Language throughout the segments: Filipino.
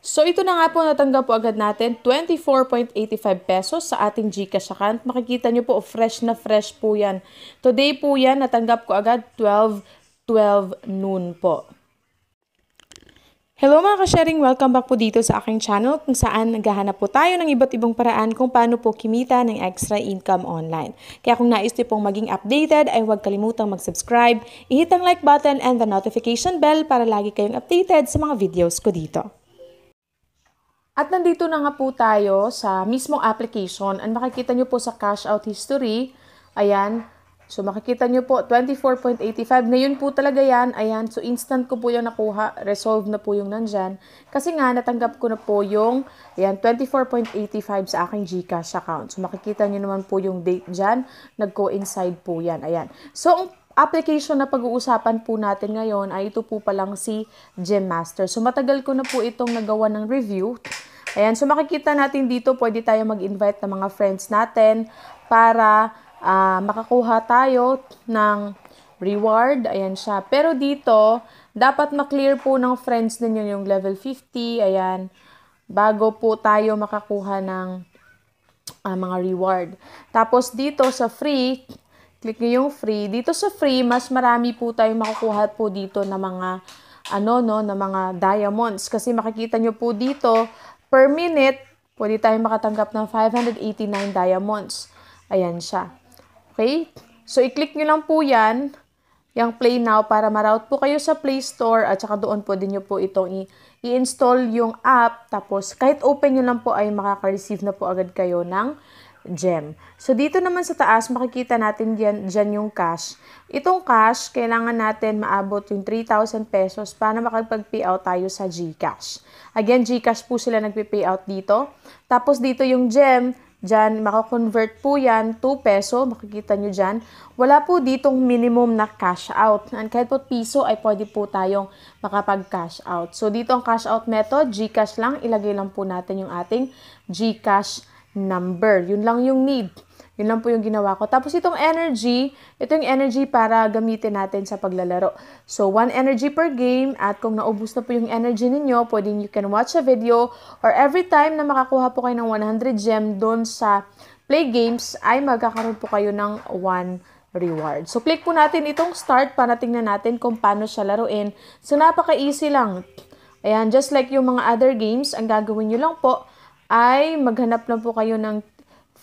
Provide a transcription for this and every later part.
So ito na nga po, natanggap po agad natin 24.85 pesos sa ating GCash account. Makikita nyo po, fresh na fresh po yan. Today po yan, natanggap ko agad 12 noon po. Hello mga ka-sharing! Welcome back po dito sa aking channel kung saan naghahanap po tayo ng iba't ibang paraan kung paano po kimita ng extra income online. Kaya kung nais niyo pong maging updated ay huwag kalimutang mag-subscribe, i-hit ang like button and the notification bell para lagi kayong updated sa mga videos ko dito. At nandito na nga po tayo sa mismong application and makikita nyo po sa cash out history, ayan. So, makikita nyo po, 24.85. Ngayon po talaga yan. Ayan. So, instant ko po yung nakuha. Resolve na po yung nandyan. Kasi nga, natanggap ko na po yung, ayan, 24.85 sa aking GCash account. So, makikita nyo naman po yung date dyan. Nag-coincide po yan. Ayan. So, ang application na pag-uusapan po natin ngayon ay ito po palang si GemMaster. So, matagal ko na po itong nagawa ng review. Ayan. So, makikita natin dito, pwede tayo mag-invite ng mga friends natin para makakuha tayo ng reward. Ayan siya. Pero dito, dapat maklear po ng friends ninyo yung level 50. Ayan. Bago po tayo makakuha ng mga reward. Tapos dito sa free, click nyo yung free. Dito sa free, mas marami po tayong makukuha po dito na mga na mga diamonds. Kasi makikita nyo po dito, per minute, pwede tayong makatanggap ng 589 diamonds. Ayan siya. Okay? So, i-click nyo lang po yan, yung Play Now, para ma-route po kayo sa Play Store at saka doon po din nyo po itong i-install yung app. Tapos, kahit open nyo lang po ay makaka-receive na po agad kayo ng gem. So, dito naman sa taas, makikita natin dyan yung cash. Itong cash, kailangan natin maabot yung 3,000 pesos para makapag-payout tayo sa GCash. Again, GCash po sila nagpe-payout dito. Tapos, dito yung gem, dyan, makakonvert po yan, 2 peso, makikita nyo dyan. Wala po ditong minimum na cash out. And kahit po piso ay pwede po tayong makapag-cash out. So, dito ang cash out method, GCash lang. Ilagay lang po natin yung ating GCash number. Yun lang yung need. Yun lang po yung ginawa ko. Tapos itong energy, ito yung energy para gamitin natin sa paglalaro. So, 1 energy per game at kung naubos na po yung energy ninyo, pwedeng you can watch a video or every time na makakuha po kayo ng 100 gem doon sa play games, ay magkakaroon po kayo ng 1 reward. So, click po natin itong start para tingnan natin kung paano siya laruin. So, napaka-easy lang. Ayan, just like yung mga other games, ang gagawin nyo lang po ay maghanap lang po kayo ng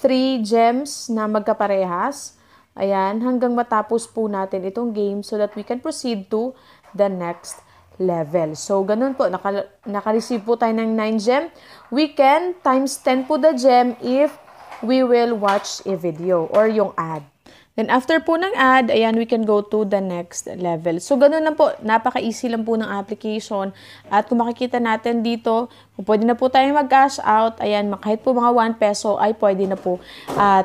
3 gems na magkaparehas. Ayan, hanggang matapos po natin itong game so that we can proceed to the next level. So, ganun po. Naka-receive po tayo ng 9 gem. We can times 10 po the gem if we will watch a video or yung ad. Then, after po ng ad, ayan, we can go to the next level. So, ganun lang po. Napaka-easy lang po ng application. At kung makikita natin dito, kung pwede na po tayong mag-cash out, ayan, kahit po mga 1 peso ay pwede na po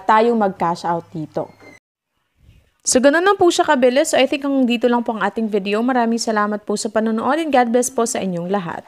tayong mag-cash out dito. So, ganun lang po siya kabilis. So, I think dito lang po ang ating video. Maraming salamat po sa panonood and God bless po sa inyong lahat.